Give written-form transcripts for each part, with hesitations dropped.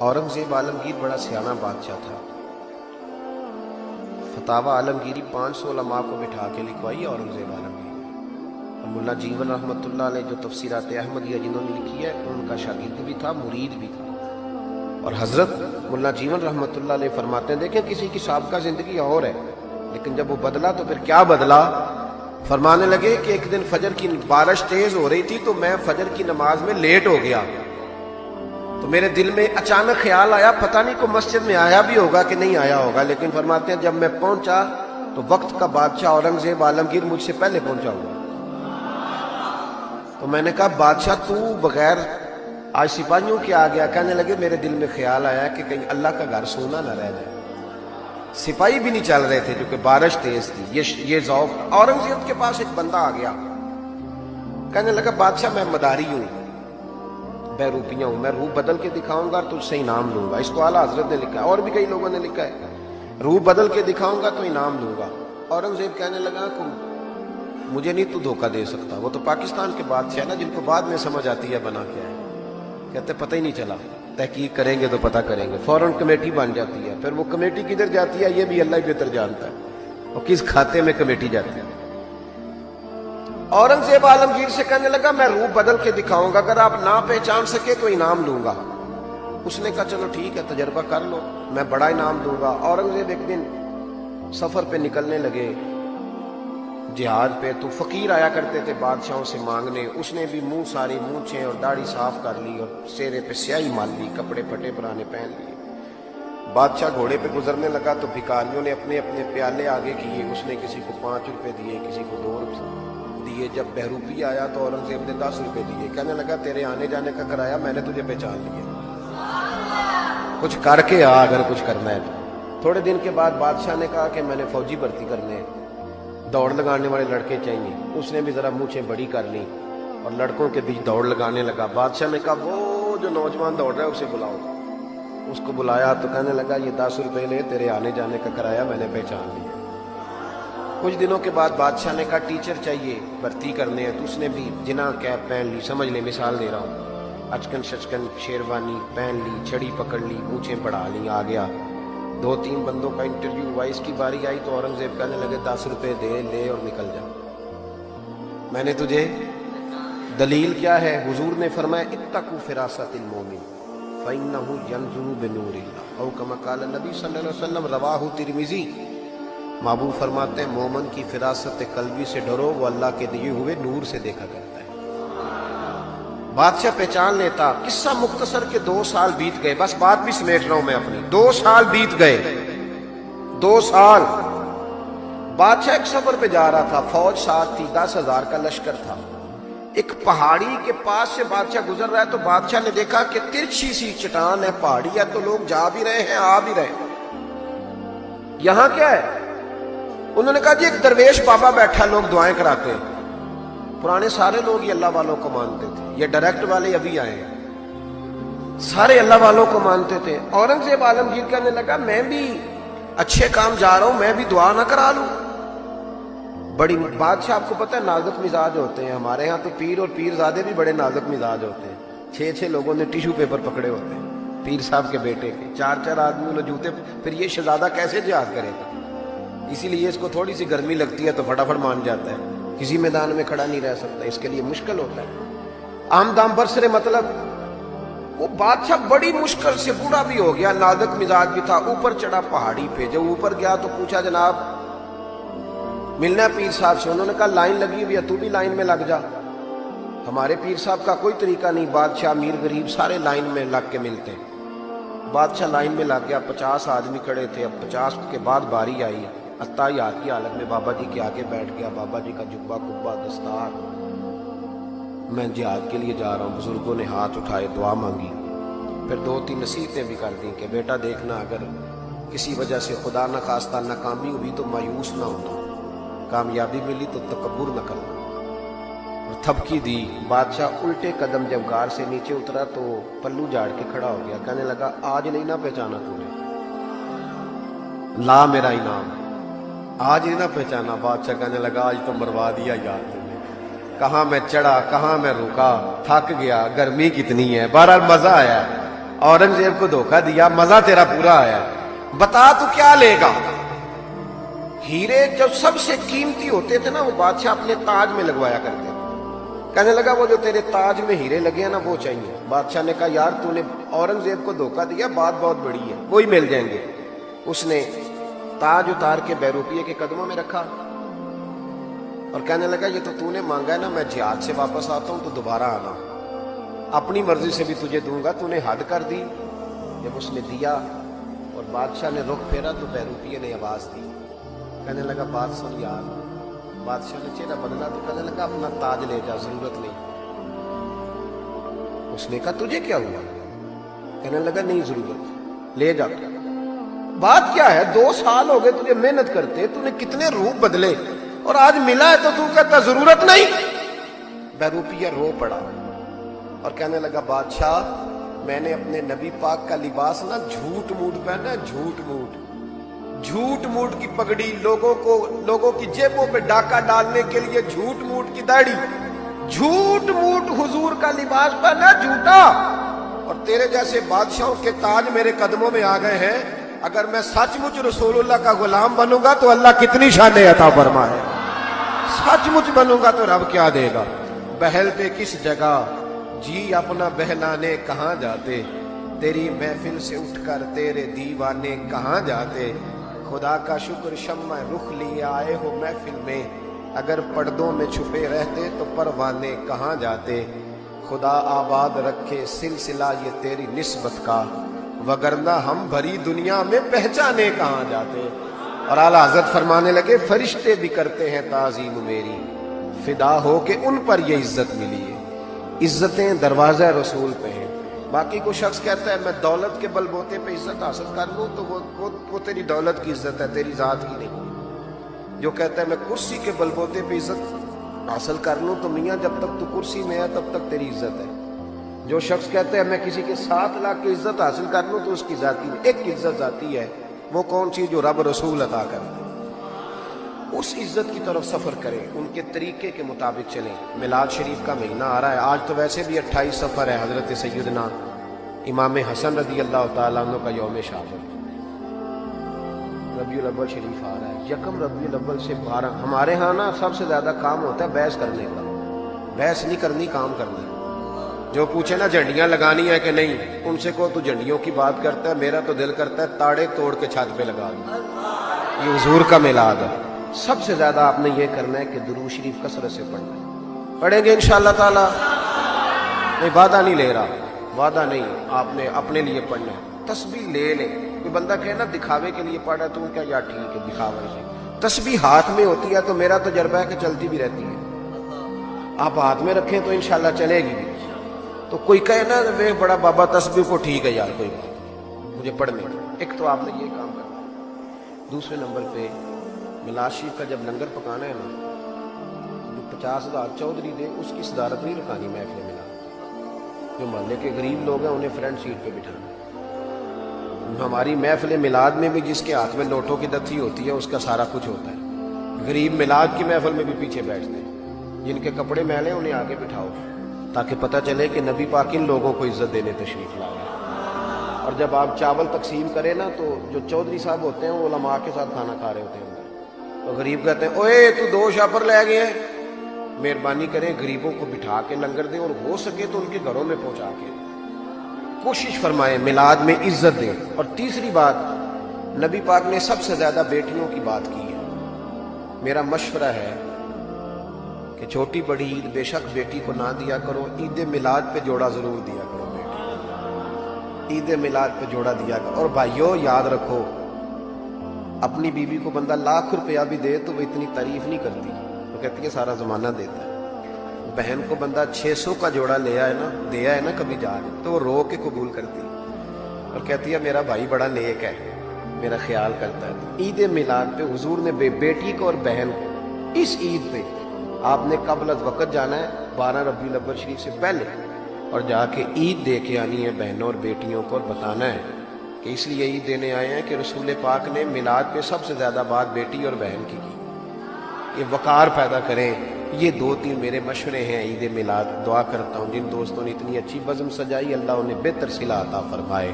औरंगजेब आलमगीर बड़ा सियाना बादशाह था। फतावा आलमगीरी 500 उलमा को बिठा के लिखवाई औरंगजेब आलमगीर। और मुल्ला जीवन रहमतुल्लाह अलैह जो तफसीरात अहमदिया जिन्होंने लिखी है, उनका शागिर्द भी था, मुरीद भी था। और हजरत मुल्ला जीवन रहमतुल्लाह अलैह फरमाते हैं, देखें किसी की साबका जिंदगी और है, लेकिन जब वो बदला तो फिर क्या बदला। फरमाने लगे कि एक दिन फजर की बारिश तेज हो रही थी, तो मैं फजर की नमाज में लेट हो गया, तो मेरे दिल में अचानक ख्याल आया, पता नहीं को मस्जिद में आया भी होगा कि नहीं आया होगा, लेकिन फरमाते हैं जब मैं पहुंचा तो वक्त का बादशाह औरंगजेब आलमगीर मुझसे पहले पहुंचा हुआ। तो मैंने कहा बादशाह तू बगैर आज सिपाहियों के आ गया। कहने लगे मेरे दिल में ख्याल आया कि कहीं अल्लाह का घर सोना ना रह जाए। सिपाही भी नहीं चल रहे थे क्योंकि बारिश तेज थी। ये ज़ौक़ औरंगजेब के पास एक बंदा आ गया, कहने लगा बादशाह मैं मदारी हूं, बहरूपिया हूं, मैं रूप बदल के दिखाऊंगा तो उससे इनाम लूंगा। इसको आला हजरत ने लिखा है और भी कई लोगों ने लिखा है, रूप बदल के दिखाऊंगा तो इनाम लूंगा। औरंगजेब कहने लगा को मुझे नहीं तू धोखा दे सकता, वो तो पाकिस्तान के बादशाह है ना, जिनको बाद में समझ आती है बना क्या है। कहते पता ही नहीं चला, तहकीक करेंगे तो पता करेंगे। फौरन कमेटी बन जाती है, फिर वो कमेटी किधर जाती है ये भी अल्लाह ही बेहतर जानता है, और किस खाते में कमेटी जाती है। औरंगजेब आलमगीर से कहने लगा मैं रूप बदल के दिखाऊंगा, अगर आप ना पहचान सके तो इनाम लूंगा। उसने कहा चलो ठीक है तजर्बा कर लो, मैं बड़ा इनाम दूंगा। औरंगजेब एक दिन सफर पे निकलने लगे जिहाद पे, तो फकीर आया करते थे बादशाहों से मांगने। उसने भी मुंह सारी मूंछें और दाढ़ी साफ कर ली और चेहरे पे स्याही मार ली, कपड़े फटे पुराने पहन लिए। बादशाह घोड़े पे गुजरने लगा तो भिखारियों ने अपने अपने प्याले आगे किए। उसने किसी को 5 रुपए दिए, किसी को 2 रुपए दिए। जब बहरूपी आया तो औरंगजेब ने 10 रुपए दिए। कहने लगा तेरे आने जाने का कराया मैंने तुझे पहचान लिया, कुछ करके आ अगर कुछ करना है तो। थोड़े दिन के बाद बादशाह ने कहा कि मैंने फौजी भर्ती करने, दौड़ लगाने वाले लड़के चाहिए। उसने भी जरा मूछें बड़ी कर ली और लड़कों के बीच दौड़ लगाने लगा। बादशाह ने कहा वो जो नौजवान दौड़ रहा है उसे बुलाओ। उसको बुलाया तो कहने लगा ये 10 रुपए ले, तेरे आने जाने का कराया मैंने पहचान लिया। कुछ दिनों के बाद बादशाह ने कहा टीचर चाहिए, भर्ती करने हैं। तो उसने भी जिना कैप पहन ली, समझ ले मिसाल दे रहा हूँ, अचकन शचकन शेरवानी पहन ली, छड़ी पकड़ ली, मूछें बढ़ा ली, आ गया। 2-3 बंदों का इंटरव्यू हुआ। इसकी बारी आई तो औरंगजेब कहने लगे 10 रुपए दे, ले और निकल जा, मैंने तुझे दलील क्या है। हुजूर ने फरमाया इत्तकू फिरासतिल मोमिन फइन्नहु यंजुरु बिनूरिल्लाह औ कमा क़ाल नबी सल्लल्लाहु अलैहि वसल्लम रवाहु तिरमिज़ी। महबूब फरमाते हैं मोमन की फिरासत कल्बी से डरो, वो अल्लाह के दिए हुए नूर से देखा करता है। बादशाह पहचान लेता। किस्सा मुख्तसर के 2 साल बीत गए, बस बात भी समेट रहा हूं मैं अपनी। 2 साल बीत गए, 2 साल। बादशाह एक सफर पे जा रहा था, फौज साथ थी, 10,000 का लश्कर था। एक पहाड़ी के पास से बादशाह गुजर रहा है तो बादशाह ने देखा कि तिरछी सी चट्टान है, पहाड़ी है, तो लोग जा भी रहे हैं आ भी रहे। यहां क्या है? उन्होंने कहा जी एक दरवेश बाबा बैठा, लोग दुआएं कराते हैं। पुराने सारे लोग ये अल्लाह वालों को मानते थे, ये डायरेक्ट वाले अभी आए हैं, सारे अल्लाह वालों को मानते थे। औरंगजेब आलमगीर कहने लगा मैं भी अच्छे काम जा रहा हूं, मैं भी दुआ ना करा लूं। बड़ी बादशाह आपको पता है नाजुक मिजाज होते हैं, हमारे यहाँ तो पीर और पीरजादे भी बड़े नाजुक मिजाज होते हैं। 6-6 लोगों ने टिश्यू पेपर पकड़े होते हैं पीर साहब के बेटे के, 4-4 आदमी जूते। फिर ये शहजादा कैसे जिहाद करेगा? इसीलिए इसको थोड़ी सी गर्मी लगती है तो फटाफट मान जाता है, किसी मैदान में खड़ा नहीं रह सकता, इसके लिए मुश्किल होता है। आमदाम बरसरे मतलब वो बादशाह बड़ी मुश्किल से, बूढ़ा भी हो गया, नाजुक मिजाज भी था, ऊपर चढ़ा पहाड़ी पे। जब ऊपर गया तो पूछा जनाब मिलना है पीर साहब से। उन्होंने कहा लाइन लगी हुई है, तू भी लाइन में लग जा। हमारे पीर साहब का कोई तरीका नहीं, बादशाह अमीर गरीब सारे लाइन में लग के मिलते हैं। बादशाह लाइन में लग गया, 50 आदमी खड़े थे। अब 50 के बाद बारी आई, अत्ताहियात की हालत में बाबा जी के आगे बैठ गया। बाबा जी का जुब्बा कुब्बा दस्तार, मैं जिहाद के लिए जा रहा हूँ। बुजुर्गों ने हाथ उठाए, दुआ मांगी, फिर 2-3 नसीहतें भी कर दी कि बेटा देखना अगर किसी वजह से खुदा न खास्ता नाकामी हुई तो मायूस ना होना, कामयाबी मिली तो तकब्बुर न करना। और थपकी दी। बादशाह उल्टे कदम जब गार से नीचे उतरा तो पल्लू झाड़ के खड़ा हो गया। कहने लगा आज नहीं ना पहचाना तूने, ला मेरा इनाम, आज ही ना पहचाना। बादशाह कहने लगा आज तो मरवा दिया यार तुमने, कहाँ मैं चढ़ा कहाँ मैं रुका, थक गया, गर्मी कितनी है। बहरहाल मजा आया। औरंगजेब को धोखा दिया, मजा तेरा पूरा आया, बता तू क्या लेगा। हीरे जब सबसे कीमती होते थे ना, वो बादशाह अपने ताज में लगवाया करते थे। कहने लगा वो जो तेरे ताज में हीरे लगे हैं ना वो चाहिए। बादशाह ने कहा यार तूने औरंगजेब को धोखा दिया, बात बहुत बड़ी है, वही मिल जाएंगे। उसने ताज उतार के बहरूपिये के कदमों में रखा और कहने लगा ये तो तूने मांगा है ना, मैं जिहाद से वापस आता हूं तो दोबारा आना, अपनी मर्जी से भी तुझे दूंगा, तूने हद कर दी। जब उसने दिया और बादशाह ने रुख फेरा तो बहरूपिये ने आवाज दी, कहने लगा बात सुन यार। बादशाह ने चेहरा बदला तो कहने लगा अपना ताज ले जा, जरूरत नहीं। उसने कहा तुझे क्या हुआ? कहने लगा नहीं जरूरत, ले जा। बात क्या है, 2 साल हो गए तुझे मेहनत करते, तूने कितने रूप बदले और आज मिला है तो तू कहता जरूरत नहीं। बहरूपिया रो पड़ा और कहने लगा बादशाह मैंने अपने नबी पाक का लिबास ना झूठ मूठ पहना, झूठ मूठ की पगड़ी, लोगों की जेबों पे डाका डालने के लिए झूठ मूठ की दाढ़ी, झूठ मूठ हुजूर का लिबास पहना झूठा। और तेरे जैसे बादशाहों के ताज मेरे कदमों में आ गए हैं। अगर मैं सचमुच रसूलुल्लाह का गुलाम बनूंगा तो अल्लाह कितनी शान अता फरमाए, सचमुच बनूंगा तो रब क्या देगा। बहलते किस जगह जी अपना बहलाने कहाँ जाते, तेरी महफिल से उठकर तेरे दीवाने कहाँ जाते। खुदा का शुक्र शम्मा रुख लिए आए हो महफिल में, अगर पर्दों में छुपे रहते तो परवाने कहाँ जाते। खुदा आबाद रखे सिलसिला ये तेरी निस्बत का, वगरना हम भरी दुनिया में पहचाने कहाँ जाते। और आला हज़रत फरमाने लगे फरिश्ते भी करते हैं ताज़ीम मेरी, फिदा हो के उन पर ये इज्जत मिली है। इज्जतें दरवाज़ा रसूल पे हैं। बाकी कोई शख्स कहता है मैं दौलत के बलबोते पे इज्जत हासिल कर लूँ तो वो तेरी दौलत की इज्जत है, तेरी ज़ात की नहीं। जो कहता है मैं कुर्सी के बलबोते पे इज्जत हासिल कर लूँ तो मियाँ जब तक तू कुर्सी में है तब तक तेरी इज्जत है। जो शख्स कहता है मैं किसी के 7 लाख की इज्जत हासिल कर लूँ तो उसकी जाती एक इज्जत जाती है। वो कौन सी? जो रब रसूल अता करते। उस इज्जत की तरफ सफर करें, उनके तरीके के मुताबिक चलें। मिलाद शरीफ का महीना आ रहा है, आज तो वैसे भी 28 सफर है, हजरत सैयदना इमाम हसन रदी अल्लाह तआला अन्हु का यौम शादत, रबीउल अव्वल शरीफ आ रहा है। यकम रबीउल अव्वल से 12 हमारे यहाँ ना सबसे ज्यादा काम होता है बहस करने का। बहस नहीं करनी, काम करना। जो पूछे ना झंडियां लगानी है कि नहीं, उनसे को तू झंडियों की बात करता है, मेरा तो दिल करता है ताड़े तोड़ के छत पे लगा दूं। ये हुजूर का मिलाद है। सबसे ज्यादा आपने ये करना है कि दुरूद शरीफ कसरत से पढ़ना है। पढ़ेंगे इंशाअल्लाह ताला। नहीं वादा नहीं ले रहा, वादा नहीं, आपने अपने लिए पढ़ना है। तस्बीह ले ले। कोई बंदा कहे ना दिखावे के लिए पढ़ा तो क्या, यार ठीक है दिखावा से। तस्बीह हाथ में होती है तो मेरा तजर्बा है कि चलती भी रहती है। आप हाथ में रखें तो इंशाअल्लाह चलेगी भी। तो कोई कहे ना वे बड़ा बाबा तस्बीह को, ठीक है यार कोई बात, मुझे पढ़ने। एक तो आपने ये काम करना। दूसरे नंबर पे मिलाद शरीफ का जब लंगर पकाना है ना, जो 50,000 चौधरी दे उसकी सदारत नहीं रखानी महफिल मिलाद। जो मोहल्ले के गरीब लोग हैं उन्हें फ्रंट सीट पे बिठाना। हमारी महफिल मिलाद में भी जिसके हाथ में लोटों की दत्ती होती है उसका सारा कुछ होता है। गरीब मिलाद की महफिल में भी पीछे बैठते हैं। जिनके कपड़े मैले उन्हें आगे बिठाओ ताकि पता चले कि नबी पाक इन लोगों को इज्जत देने तशरीफ लाए। और जब आप चावल तकसीम करें ना तो जो चौधरी साहब होते हैं वो उलमा के साथ खाना खा रहे होते हैं। तो गरीब कहते हैं ओए तू 2 शापर ले गए, मेहरबानी करें गरीबों को बिठा के लंगर दें और हो सके तो उनके घरों में पहुंचा के कोशिश फरमाएं, मिलाद में इज्जत दें। और तीसरी बात, नबी पाक ने सबसे ज्यादा बेटियों की बात की है। मेरा मशवरा है कि छोटी बड़ी ईद बेशक बेटी को ना दिया करो, ईद मिलाद पे जोड़ा जरूर दिया करो बेटी, ईद मिलाद पे जोड़ा दिया करो। और भाइयों याद रखो, अपनी बीवी को बंदा लाख रुपया भी दे तो वो इतनी तारीफ नहीं करती, वो कहती है सारा जमाना देता है। बहन को बंदा 600 का जोड़ा ले आए ना, दिया है ना कभी जाके, तो वो रो के कबूल करती और कहती है मेरा भाई बड़ा नेक है, मेरा ख्याल करता है। ईद मिलाद पे हुजूर ने बेटी को और बहन को इस ईद पे आपने कबल वक्त जाना है 12 रबीउल अव्वल शरीफ से पहले और जाके ईद दे के आनी है बहनों और बेटियों को, और बताना है कि इसलिए ईद देने आए हैं कि रसूल पाक ने मिलाद पे सबसे ज्यादा बात बेटी और बहन की। ये वकार पैदा करें یہ 2-3 میرے مشورے ہیں عید میلاد. دعا کرتا ہوں جن دوستوں نے اتنی اچھی بزم سجائی اللہ انہیں بہتر صلہ عطا فرمائے.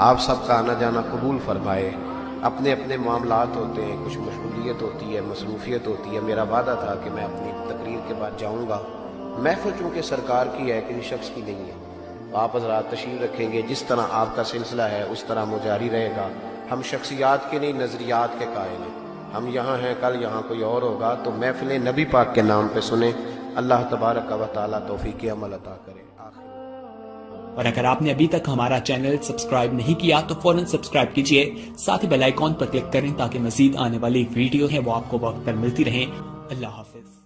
آپ سب کا آنا جانا قبول فرمائے. اپنے اپنے معاملات ہوتے ہیں, کچھ مشغولیت ہوتی ہے, مصروفیت ہوتی ہے. میرا وعدہ تھا کہ میں اپنی تقریر کے بعد جاؤں گا. محفل چونکہ سرکار کی ہے, کسی شخص کی نہیں ہے. آپ حضرات تشریف رکھیں گے, جس طرح آپ کا سلسلہ ہے اس طرح وہ جاری رہے گا. ہم شخصیات کے نہیں نظریات کے قائل ہیں. ہم یہاں ہیں, کل یہاں کوئی اور ہوگا. تو محفل نبی پاک کے نام پہ سنیں. اللہ تبارک و تعالیٰ توفیق عمل عطا کرے. اور اگر آپ نے ابھی تک ہمارا چینل سبسکرائب نہیں کیا تو فوراً سبسکرائب کیجئے, ساتھ ہی بیل آئیکن پر کلک کریں تاکہ مزید آنے والی ویڈیو ہیں وہ آپ کو وقت پر ملتی رہیں. اللہ حافظ.